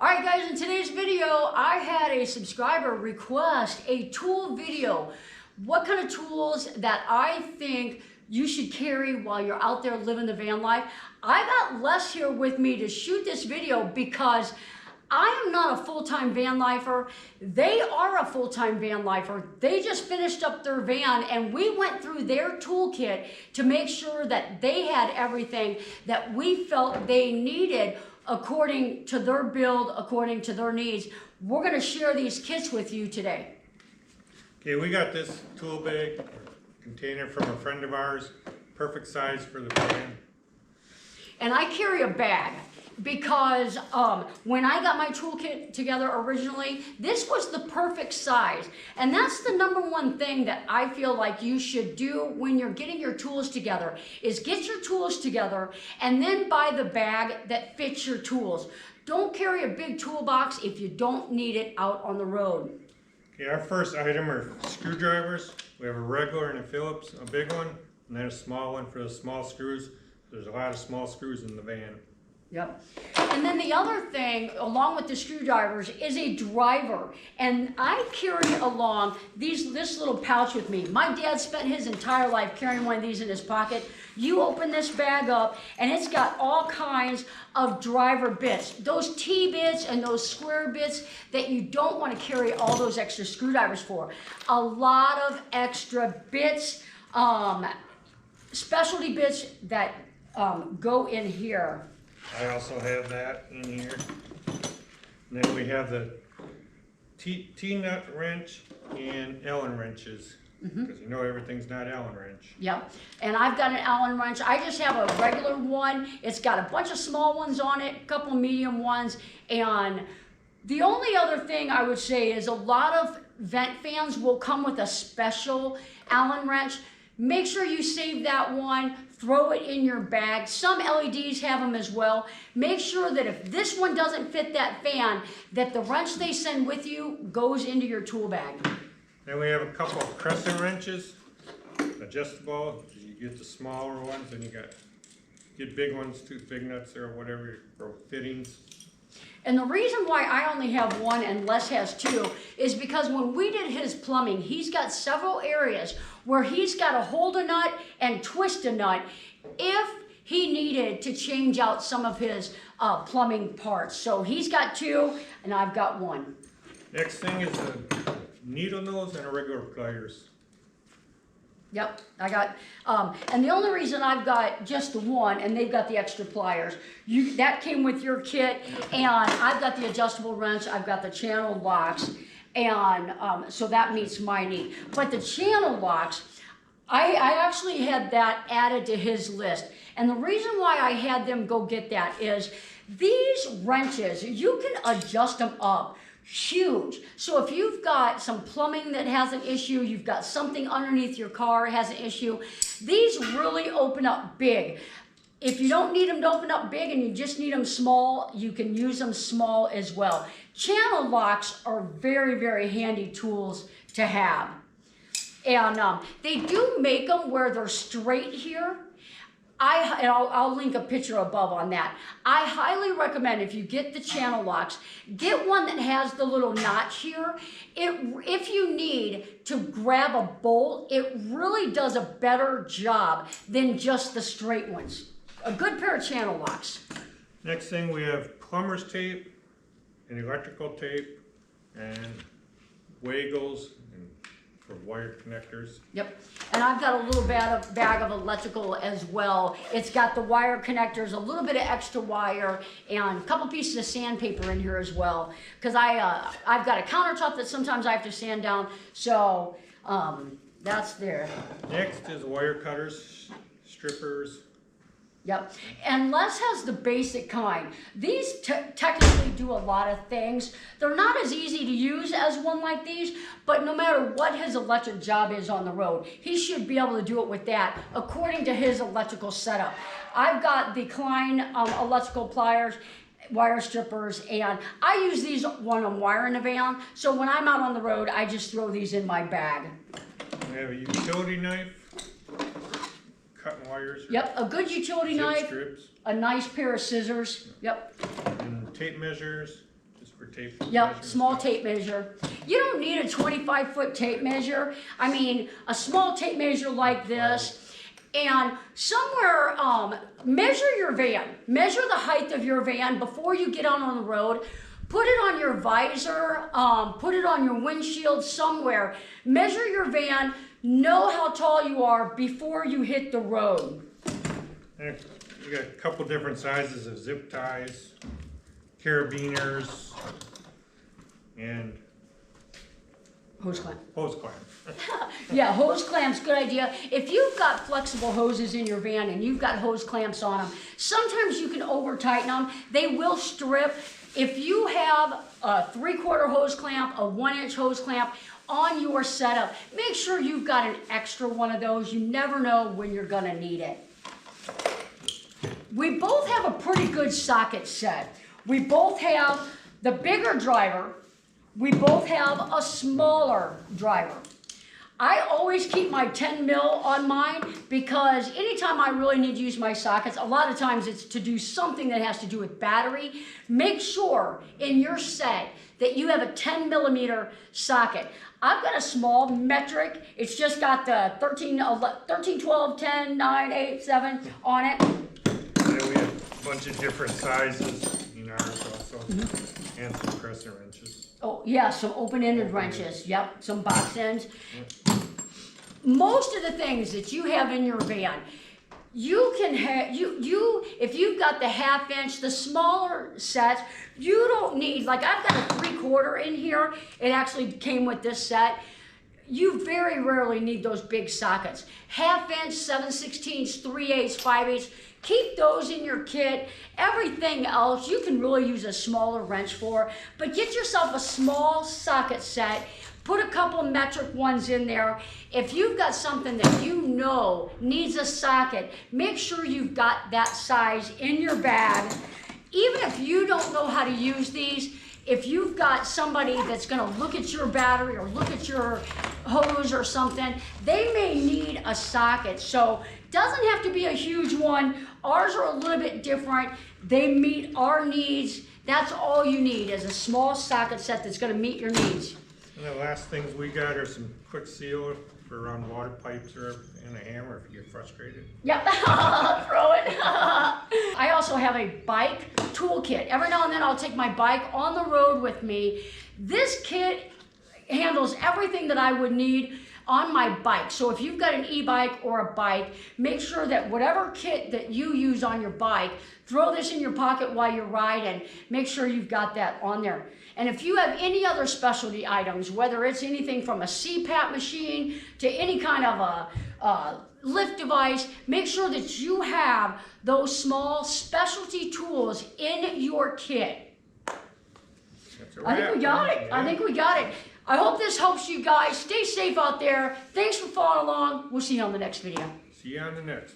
Alright guys, in today's video, I had a subscriber request a tool video. What kind of tools that I think you should carry while you're out there living the van life. I got Les here with me to shoot this video because I am not a full-time van lifer. They are a full-time van lifer. They just finished up their van and we went through their toolkit to make sure that they had everything that we felt they needed according to their build, according to their needs. We're gonna share these kits with you today. Okay, we got this tool bag container from a friend of ours, perfect size for the van. And I carry a bag because when I got my toolkit together originally, this was the perfect size. And that's the number one thing that I feel like you should do when you're getting your tools together, is get your tools together and then buy the bag that fits your tools. Don't carry a big toolbox if you don't need it out on the road. Okay, our first item are screwdrivers. We have a regular and a Phillips, a big one, and then a small one for the small screws. There's a lot of small screws in the van. Yep. And then the other thing, along with the screwdrivers, is a driver. And I carry along this little pouch with me. My dad spent his entire life carrying one of these in his pocket. You open this bag up, and it's got all kinds of driver bits. Those T-bits and those square bits that you don't want to carry all those extra screwdrivers for. A lot of extra bits, specialty bits that go in here. I also have that in here. And then we have the T-nut wrench and Allen wrenches. Because you know everything's not Allen wrench. Yep, and I've got an Allen wrench. I just have a regular one. It's got a bunch of small ones on it, a couple medium ones, and the only other thing I would say is a lot of vent fans will come with a special Allen wrench. Make sure you save that one, throw it in your bag. Some LEDs have them as well. Make sure that if this one doesn't fit that fan, that the wrench they send with you goes into your tool bag. Then we have a couple of crescent wrenches, adjustable. You get the smaller ones, and you get big ones too, big nuts or whatever for fittings. And the reason why I only have one and Les has two is because when we did his plumbing, he's got several areas where he's got to hold a nut and twist a nut if he needed to change out some of his plumbing parts. So he's got two and I've got one. Next thing is a needle nose and a regular pliers. Yep, I got, and the only reason I've got just the one, and they've got the extra pliers, that came with your kit, and I've got the adjustable wrench, I've got the channel locks, and so that meets my need. But the channel locks, I actually had that added to his list, and the reason why I had them go get that is these wrenches, you can adjust them up. Huge. So if you've got some plumbing that has an issue, you've got something underneath your car has an issue, these really open up big. If you don't need them to open up big and you just need them small, you can use them small as well. Channel locks are very, very handy tools to have. And they do make them where they're straight here. I'll link a picture above on that. I highly recommend, if you get the channel locks, get one that has the little notch here. If you need to grab a bolt, it really does a better job than just the straight ones. A good pair of channel locks. Next thing we have plumber's tape and electrical tape and Waggles for wire connectors. Yep, and I've got a little bag of electrical as well. It's got the wire connectors, a little bit of extra wire, and a couple pieces of sandpaper in here as well. Because I've got a countertop that sometimes I have to sand down, so that's there. Next is wire cutters, strippers. Yep, and Les has the basic kind. These technically do a lot of things. They're not as easy to use as one like these, but no matter what his electric job is on the road, he should be able to do it with that according to his electrical setup. I've got the Klein electrical pliers, wire strippers, and I use these when I'm wiring a van, so when I'm out on the road, I just throw these in my bag. We have a utility knife, cutting wires. Yep, a good utility knife, strips. a nice pair of scissors. Yep. And tape measures, for tape. Yep, measuring small stuff. tape measure. You don't need a 25-foot tape measure. I mean, a small tape measure like this. And somewhere, measure your van. Measure the height of your van before you get out on the road. Put it on your visor, put it on your windshield somewhere. Measure your van, know how tall you are before you hit the road. And you got a couple different sizes of zip ties, carabiners, and Hose clamp. hose clamp. Yeah, hose clamps, good idea. If you've got flexible hoses in your van and you've got hose clamps on them, sometimes you can over tighten them. They will strip. If you have a 3/4 hose clamp, a 1-inch hose clamp on your setup, make sure you've got an extra one of those. You never know when you're gonna need it. We both have a pretty good socket set. We both have the bigger driver. We both have a smaller driver. I always keep my 10 mil on mine because anytime I really need to use my sockets, a lot of times it's to do something that has to do with battery. Make sure in your set that you have a 10 millimeter socket. I've got a small metric. It's just got the 13, 12, 10, 9, 8, 7 on it. And then we have a bunch of different sizes in ours also, and some crescent wrenches. Oh, yeah, some open-ended wrenches. Yep, some box ends. Most of the things that you have in your van, you can have, if you've got the 1/2 inch, the smaller sets, you don't need, like I've got a 3/4 in here. It actually came with this set. You very rarely need those big sockets. 1/2 inch, 7/16, 3/8, 5/8. Keep those in your kit. Everything else you can really use a smaller wrench for, but get yourself a small socket set. Put a couple metric ones in there. If you've got something that you know needs a socket, make sure you've got that size in your bag. Even if you don't know how to use these, if you've got somebody that's gonna look at your battery or look at your hose or something, they may need a socket. So doesn't have to be a huge one. Ours are a little bit different. They meet our needs. That's all you need is a small socket set that's gonna meet your needs. And the last things we got are some quick seal for around water pipes or and a hammer if you get frustrated. Yep, throw it. I also have a bike toolkit. Every now and then I'll take my bike on the road with me. This kit handles everything that I would need on my bike. So if you've got an e-bike or a bike, make sure that whatever kit that you use on your bike, throw this in your pocket while you're riding. Make sure you've got that on there. And if you have any other specialty items, whether it's anything from a CPAP machine to any kind of a lift device, make sure that you have those small specialty tools in your kit. That's a I think we got it. I think we got it. I hope this helps you guys. Stay safe out there. Thanks for following along. We'll see you on the next video. See you on the next.